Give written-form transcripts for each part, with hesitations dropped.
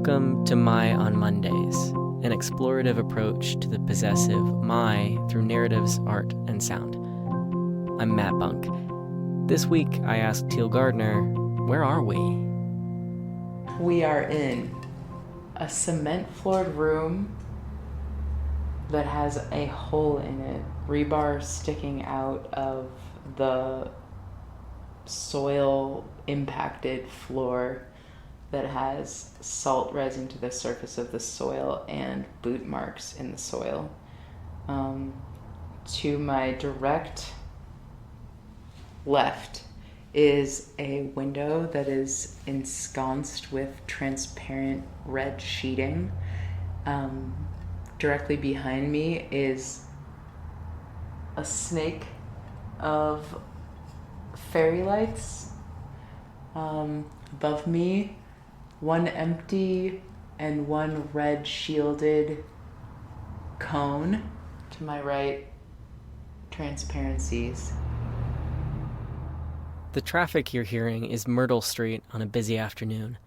Welcome to My on Mondays, an explorative approach to the possessive my through narratives, art, and sound. I'm Matt Bunk. This week I asked Teal Gardner, where are we? We are in a cement-floored room that has a hole in it, rebar sticking out of the soil-impacted floor that has salt rising to the surface of the soil and boot marks in the soil. To my direct left is a window that is ensconced with transparent red sheeting. Directly behind me is a snake of fairy lights. Above me, one empty and one red shielded cone. To my right, transparencies. The traffic you're hearing is Myrtle Street on a busy afternoon.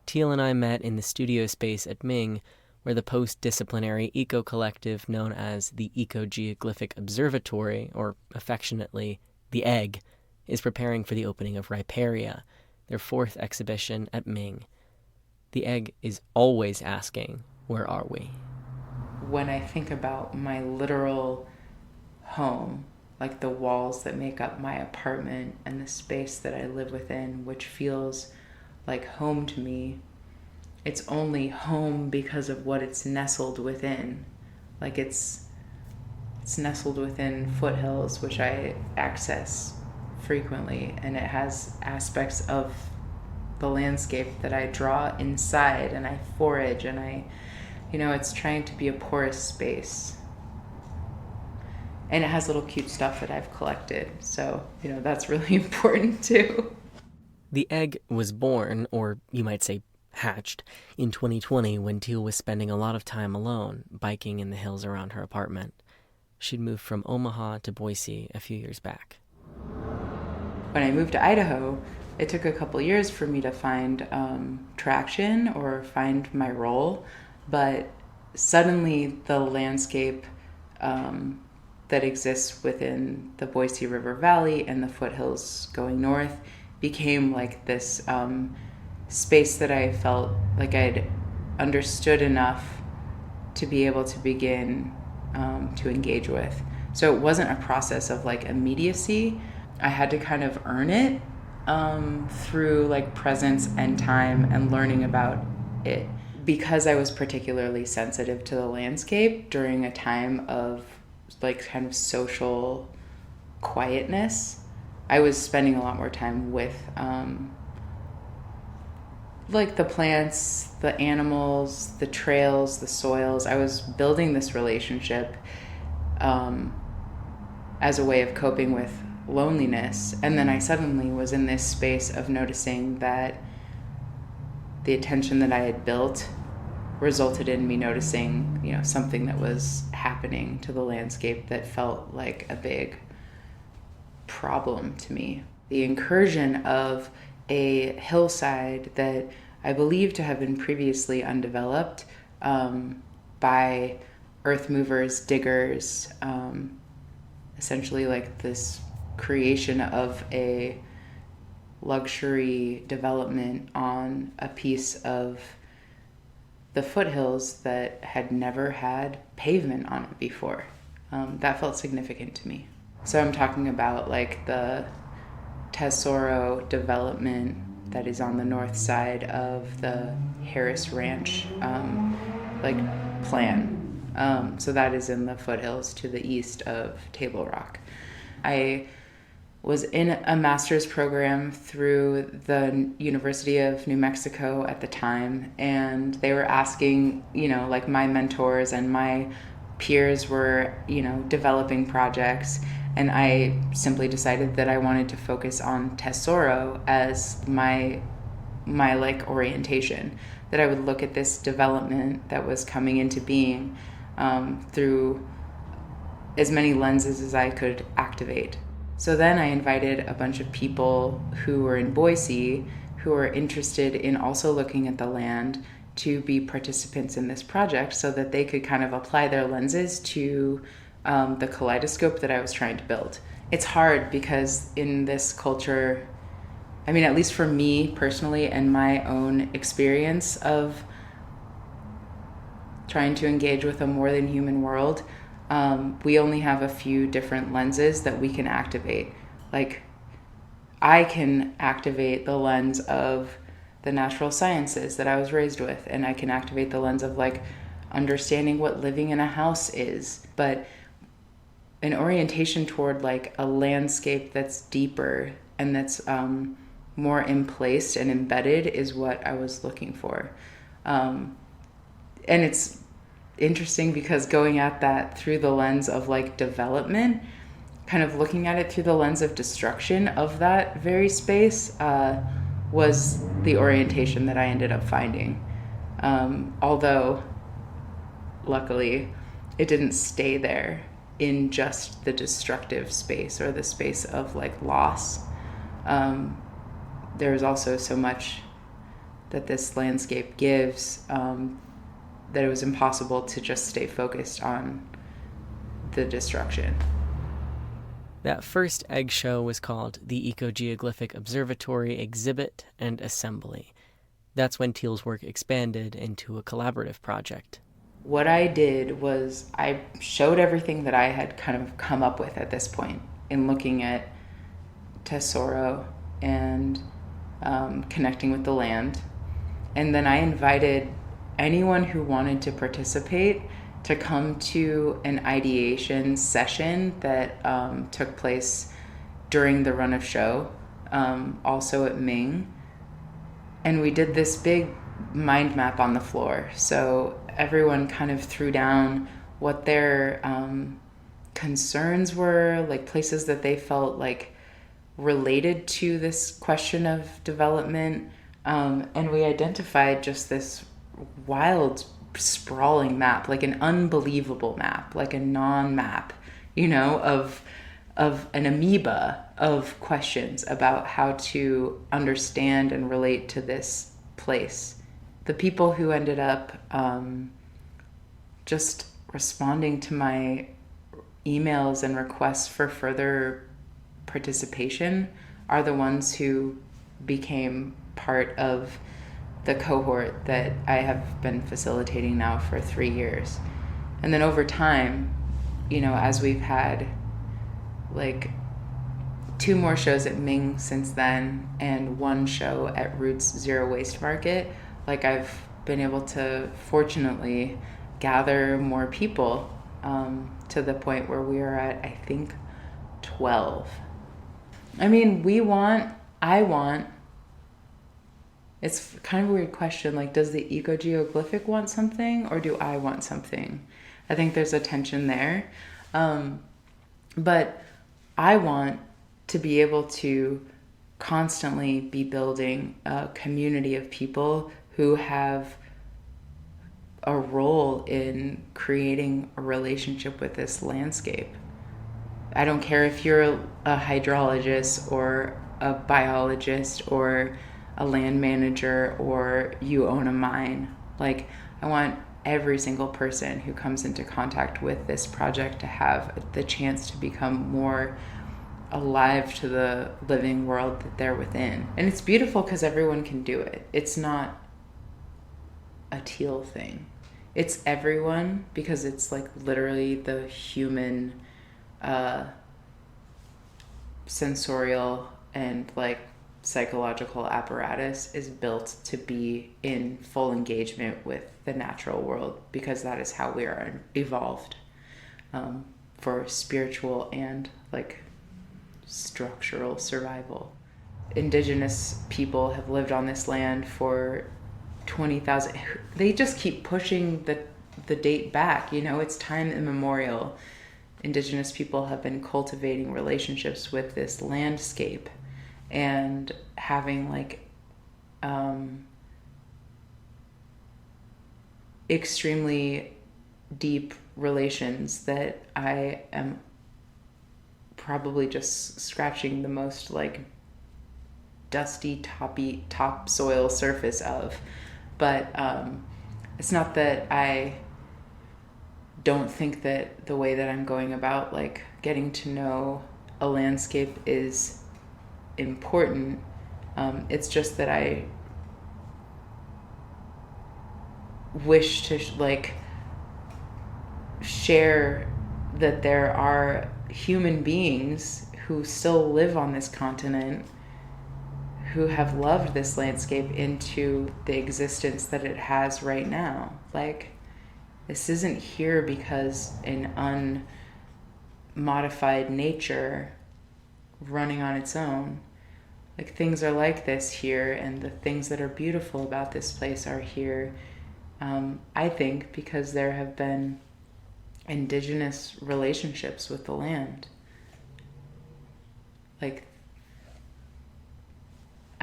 Teal and I met in the studio space at Ming, where the post-disciplinary eco-collective known as the Ecogeoglyphic Observatory, or affectionately, the Egg, is preparing for the opening of RIPARIA, their fourth exhibition at Ming. The Egg is always asking, where are we? When I think about my literal home, like the walls that make up my apartment and the space that I live within, which feels like home to me, it's only home because of what it's nestled within. Like it's nestled within foothills, which I access frequently, and it has aspects of the landscape that I draw inside and I forage and it's trying to be a porous space. And it has little cute stuff that I've collected. So, that's really important too. The Egg was born, or you might say hatched, in 2020 when Teal was spending a lot of time alone, biking in the hills around her apartment. She'd moved from Omaha to Boise a few years back. When I moved to Idaho, it took a couple years for me to find traction or find my role, but suddenly the landscape that exists within the Boise River Valley and the foothills going north became like this space that I felt like I'd understood enough to be able to begin to engage with. So it wasn't a process of like immediacy. I had to kind of earn it through like presence and time and learning about it. Because I was particularly sensitive to the landscape during a time of like kind of social quietness, I was spending a lot more time with like the plants, the animals, the trails, the soils. I was building this relationship as a way of coping with loneliness. And then I suddenly was in this space of noticing that the attention that I had built resulted in me noticing, something that was happening to the landscape that felt like a big problem to me. The incursion of a hillside that I believe to have been previously undeveloped by earth movers, diggers, essentially like this creation of a luxury development on a piece of the foothills that had never had pavement on it before. That felt significant to me. So I'm talking about like the Tesoro development that is on the north side of the Harris Ranch plan. So that is in the foothills to the east of Table Rock. I was in a master's program through the University of New Mexico at the time, and they were asking, like my mentors and my peers were, developing projects, and I simply decided that I wanted to focus on Tesoro as my like orientation, that I would look at this development that was coming into being through as many lenses as I could activate. So then I invited a bunch of people who were in Boise who were interested in also looking at the land to be participants in this project so that they could kind of apply their lenses to the kaleidoscope that I was trying to build. It's hard because in this culture, I mean, at least for me personally and my own experience of trying to engage with a more than human world, we only have a few different lenses that we can activate. Like, I can activate the lens of the natural sciences that I was raised with, and I can activate the lens of like understanding what living in a house is. But an orientation toward like a landscape that's deeper and that's more emplaced and embedded is what I was looking for. And it's interesting because going at that through the lens of like development, kind of looking at it through the lens of destruction of that very space was the orientation that I ended up finding. Although, luckily, it didn't stay there in just the destructive space or the space of like loss. There's also so much that this landscape gives that it was impossible to just stay focused on the destruction. That first egg show was called the Ecogeoglyphic Observatory Exhibit and Assembly. That's when Teal's work expanded into a collaborative project. What I did was I showed everything that I had kind of come up with at this point in looking at Tesoro and connecting with the land. And then I invited anyone who wanted to participate to come to an ideation session that took place during the run of show, also at Ming. And we did this big mind map on the floor. So everyone kind of threw down what their concerns were, like places that they felt like related to this question of development. And we identified just this wild, sprawling map, like an unbelievable map, like a non-map, of an amoeba of questions about how to understand and relate to this place. The people who ended up just responding to my emails and requests for further participation are the ones who became part of the cohort that I have been facilitating now for 3 years. And then over time, as we've had like 2 more shows at Ming since then and 1 show at Roots Zero Waste Market, like I've been able to fortunately gather more people to the point where we are at, I think, 12. I mean, it's kind of a weird question. Like, does the ecogeoglyphic want something or do I want something? I think there's a tension there. But I want to be able to constantly be building a community of people who have a role in creating a relationship with this landscape. I don't care if you're a hydrologist or a biologist or a land manager or you own a mine. Like, I want every single person who comes into contact with this project to have the chance to become more alive to the living world that they're within. And it's beautiful because everyone can do it. It's not a Teal thing. It's everyone because it's like literally the human sensorial and like psychological apparatus is built to be in full engagement with the natural world because that is how we are evolved for spiritual and like structural survival. Indigenous people have lived on this land for 20,000. They just keep pushing the date back. It's time immemorial. Indigenous people have been cultivating relationships with this landscape and having like extremely deep relations that I am probably just scratching the most like dusty topsoil surface of. But it's not that I don't think that the way that I'm going about like getting to know a landscape is important. It's just that I wish to like share that there are human beings who still live on this continent who have loved this landscape into the existence that it has right now. Like, this isn't here because an unmodified nature running on its own. Like, things are like this here, and the things that are beautiful about this place are here. I think because there have been indigenous relationships with the land. Like,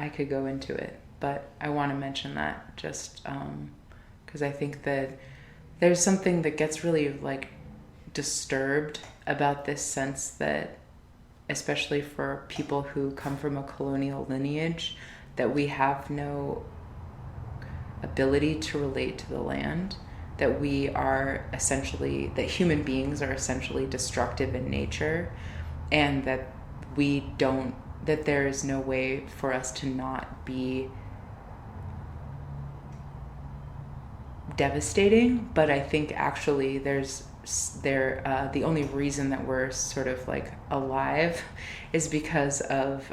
I could go into it, but I want to mention that just because I think that there's something that gets really like disturbed about this sense that, especially for people who come from a colonial lineage, that we have no ability to relate to the land, that we are essentially, that human beings are essentially destructive in nature, and that we don't, that there is no way for us to not be devastating. But I think actually the only reason that we're sort of like alive is because of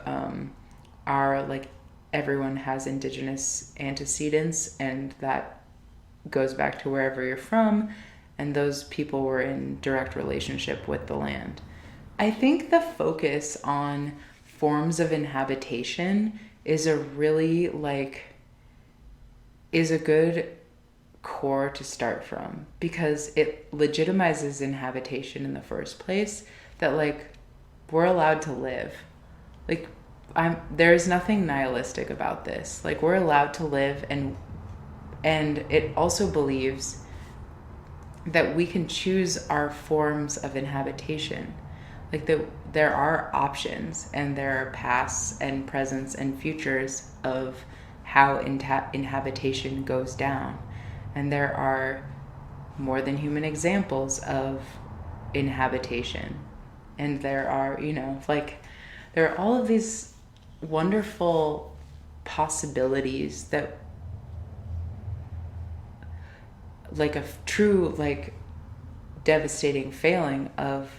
our like, everyone has indigenous antecedents, and that goes back to wherever you're from, and those people were in direct relationship with the land. I think the focus on forms of inhabitation is a really like, is a good core to start from, because it legitimizes inhabitation in the first place, that like, we're allowed to live. Like, there's nothing nihilistic about this. Like, we're allowed to live, and it also believes that we can choose our forms of inhabitation. Like, there are options, and there are pasts and presents and futures of how inhabitation goes down. And there are more than human examples of inhabitation. And there are, like, there are all of these wonderful possibilities that, like, a true, like, devastating failing of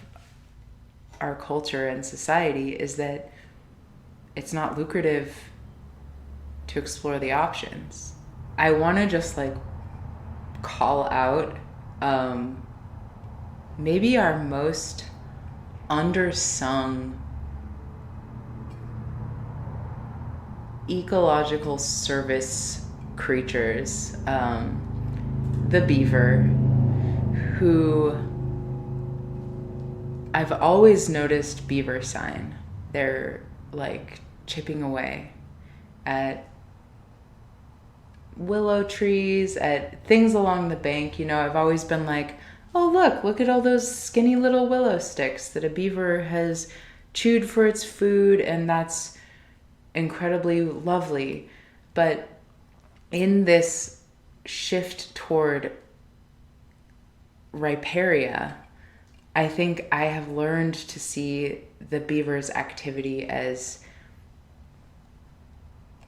our culture and society is that it's not lucrative to explore the options. I want to just like call out maybe our most undersung ecological service creatures, the beaver, who I've always noticed beaver sign. They're like chipping away at willow trees, at things along the bank. I've always been like, oh, look at all those skinny little willow sticks that a beaver has chewed for its food, and that's incredibly lovely. But in this shift toward riparia, I think I have learned to see the beaver's activity as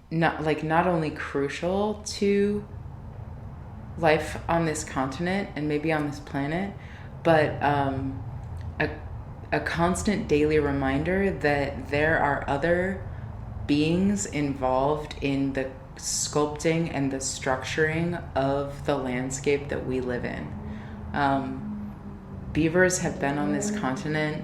not only crucial to life on this continent and maybe on this planet, but a constant daily reminder that there are other beings involved in the sculpting and the structuring of the landscape that we live in. Beavers have been on this continent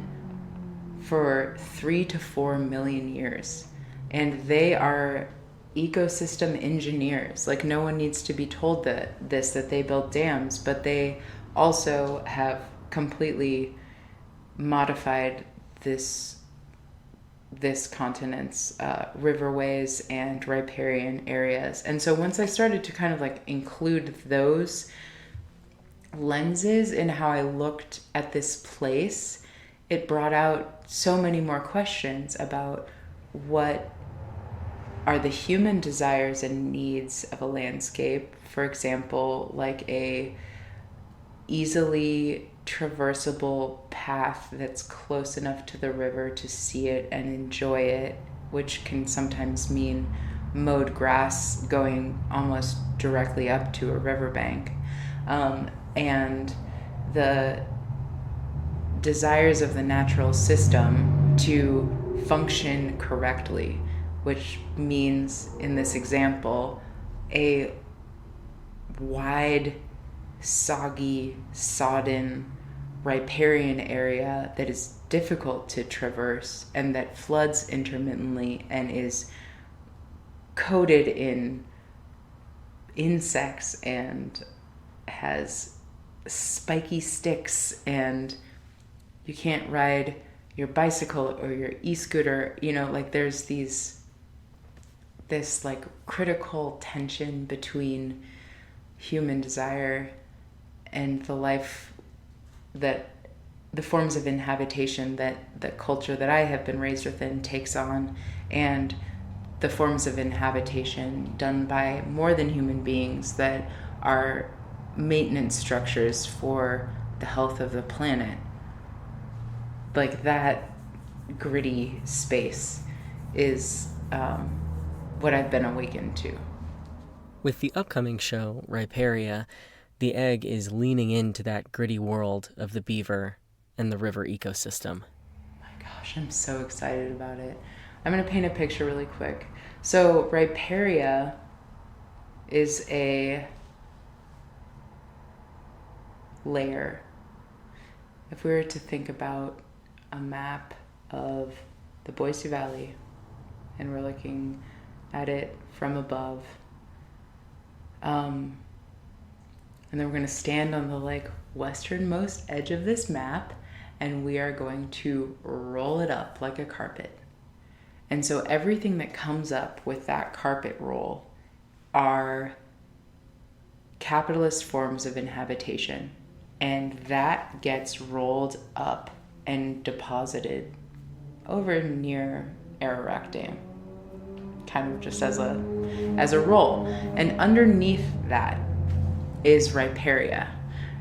for 3 to 4 million years, and they are ecosystem engineers. Like, no one needs to be told that they built dams, but they also have completely modified this continent's riverways and riparian areas. And so once I started to kind of like include those lenses in how I looked at this place, it brought out so many more questions about what are the human desires and needs of a landscape for example, like a easily traversable path that's close enough to the river to see it and enjoy it, which can sometimes mean mowed grass going almost directly up to a riverbank, and the desires of the natural system to function correctly, which means, in this example, a wide, soggy, sodden, riparian area that is difficult to traverse and that floods intermittently and is coated in insects and has spiky sticks, and you can't ride your bicycle or your e-scooter, like there's this like critical tension between human desire and the life that the forms of inhabitation that the culture that I have been raised within takes on, and the forms of inhabitation done by more than human beings that are maintenance structures for the health of the planet. Like that gritty space is what I've been awakened to. With the upcoming show, RIPARIA, the egg is leaning into that gritty world of the beaver and the river ecosystem. My gosh, I'm so excited about it. I'm going to paint a picture really quick. So RIPARIA is a layer. If we were to think about a map of the Boise Valley and we're looking at it from above, and then we're going to stand on the like westernmost edge of this map, and we are going to roll it up like a carpet. And so everything that comes up with that carpet roll are capitalist forms of inhabitation, and that gets rolled up and deposited over near Ararat Dam, kind of just as a roll. And underneath that is RIPARIA.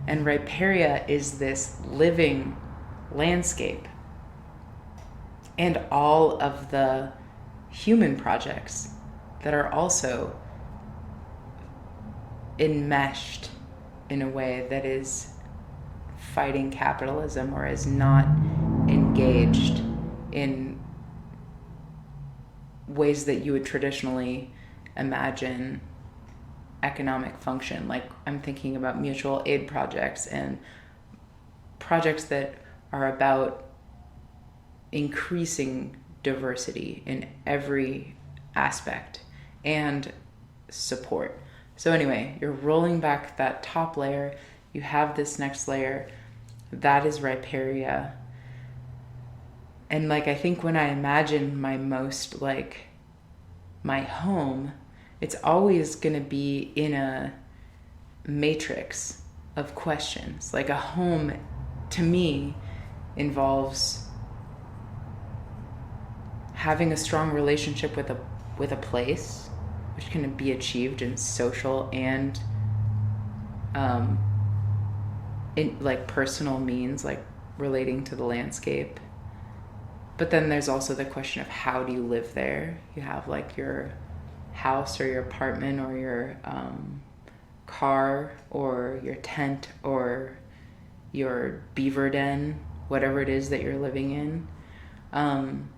And RIPARIA is this living landscape. And all of the human projects that are also enmeshed in a way that is fighting capitalism or is not engaged in ways that you would traditionally imagine economic function. Like I'm thinking about mutual aid projects and projects that are about increasing diversity in every aspect and support. So anyway, you're rolling back that top layer, you have this next layer, that is RIPARIA. And like I think when I imagine my home, it's always going to be in a matrix of questions. Like a home to me involves having a strong relationship with a place, which can be achieved in social and in like personal means, like relating to the landscape. But then there's also the question of how do you live there? You have like your house or your apartment or your car or your tent or your beaver den, whatever it is that you're living in. And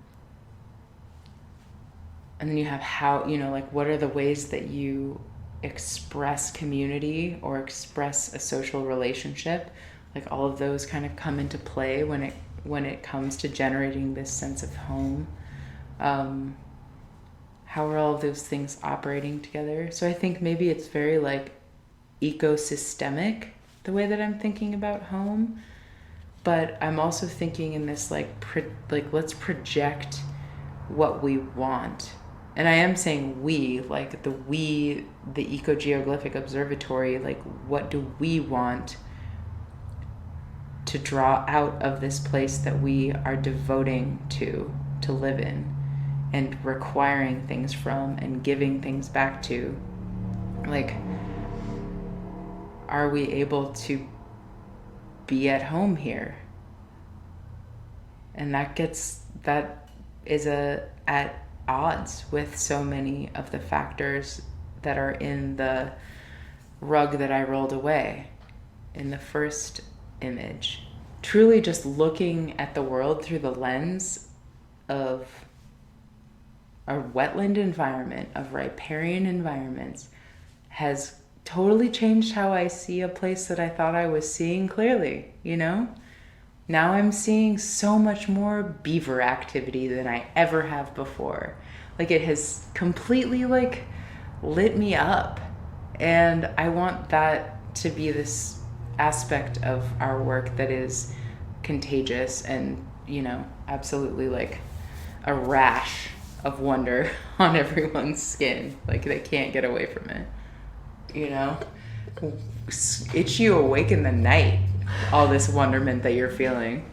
then you have how, like what are the ways that you express community or express a social relationship? Like all of those kind of come into play when it comes to generating this sense of home. How are all of those things operating together? So I think maybe it's very like ecosystemic, the way that I'm thinking about home. But I'm also thinking in this like let's project what we want. And I am saying we, like the Ecogeoglyphic Observatory, like what do we want to draw out of this place that we are devoting to live in and requiring things from and giving things back to. Like are we able to be at home here? And that is at odds with so many of the factors that are in the rug that I rolled away in the first image. Truly just looking at the world through the lens of a wetland environment, of riparian environments, has totally changed how I see a place that I thought I was seeing clearly, you know? Now I'm seeing so much more beaver activity than I ever have before. Like, it has completely, like, lit me up. And I want that to be this aspect of our work that is contagious and, you know, absolutely like a rash of wonder on everyone's skin. Like, they can't get away from it. You know? Itch you awake in the night, all this wonderment that you're feeling.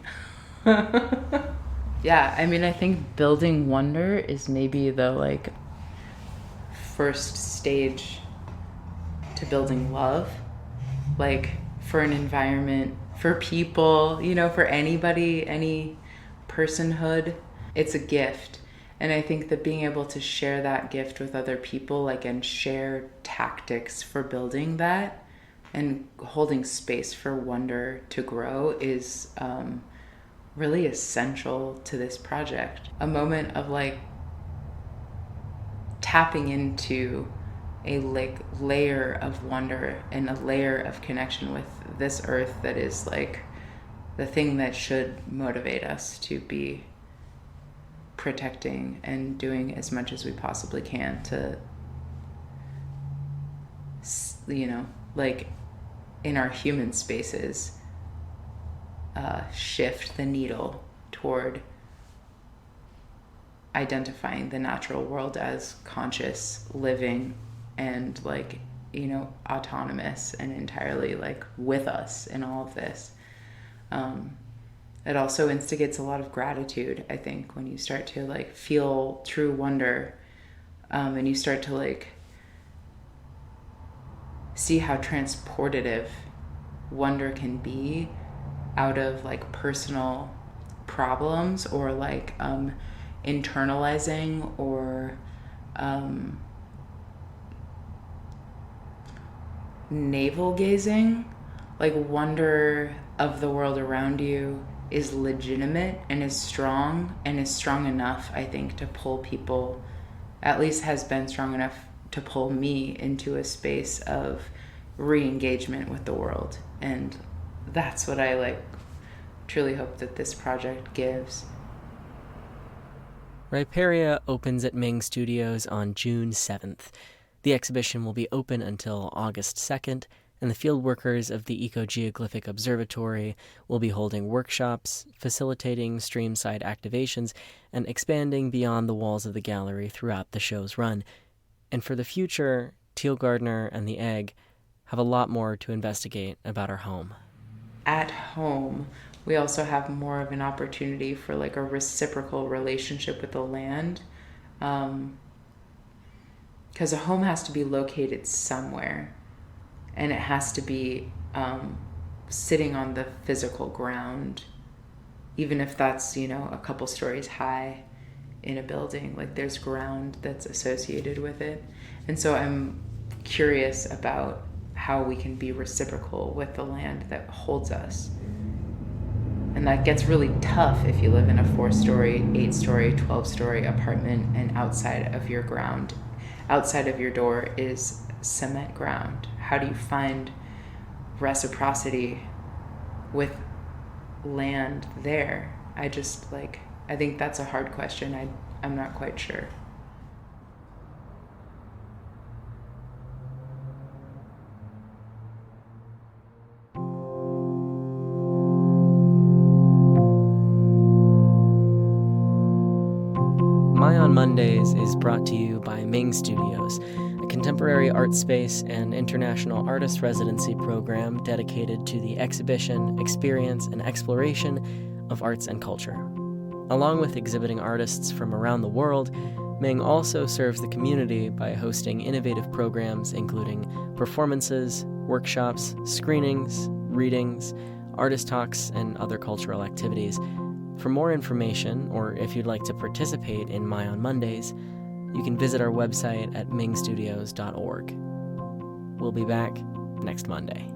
Yeah, I mean, I think building wonder is maybe the, like, first stage to building love. Like, for an environment, for people, you know, for anybody, any personhood, it's a gift. And I think that being able to share that gift with other people, like, and share tactics for building that and holding space for wonder to grow is really essential to this project. A moment of, like, tapping into a, like, layer of wonder and a layer of connection with this earth that is, like, the thing that should motivate us to be protecting and doing as much as we possibly can to, you know, like, in our human spaces, shift the needle toward identifying the natural world as conscious, living, and, like, you know, autonomous and entirely, like, with us in all of this. It also instigates a lot of gratitude, I think, when you start to, like, feel true wonder, and you start to, like, see how transportative wonder can be out of, like, personal problems or, like, internalizing or navel gazing. Like, wonder of the world around you is legitimate and is strong enough, I think, to pull people, at least has been strong enough to pull me into a space of re-engagement with the world. And that's what I, like, truly hope that this project gives. RIPARIA opens at Ming Studios on June 7th. The exhibition will be open until August 2nd, and the field workers of the Ecogeoglyphic Observatory will be holding workshops, facilitating streamside activations, and expanding beyond the walls of the gallery throughout the show's run. And for the future, Teal Gardner and the Egg have a lot more to investigate about our home. At home, we also have more of an opportunity for, like, a reciprocal relationship with the land. Because a home has to be located somewhere, and it has to be sitting on the physical ground, even if that's, you know, a couple stories high in a building. Like, there's ground that's associated with it. And so I'm curious about how we can be reciprocal with the land that holds us. And that gets really tough if you live in a 4-story, 8-story, 12-story apartment, and outside of your door is cement ground. How do you find reciprocity with land there? I think that's a hard question. I'm not quite sure. My On Mondays is brought to you by Ming Studios, a contemporary art space and international artist residency program dedicated to the exhibition, experience, and exploration of arts and culture. Along with exhibiting artists from around the world, Ming also serves the community by hosting innovative programs including performances, workshops, screenings, readings, artist talks, and other cultural activities. For more information, or if you'd like to participate in My on Mondays, you can visit our website at mingstudios.org. We'll be back next Monday.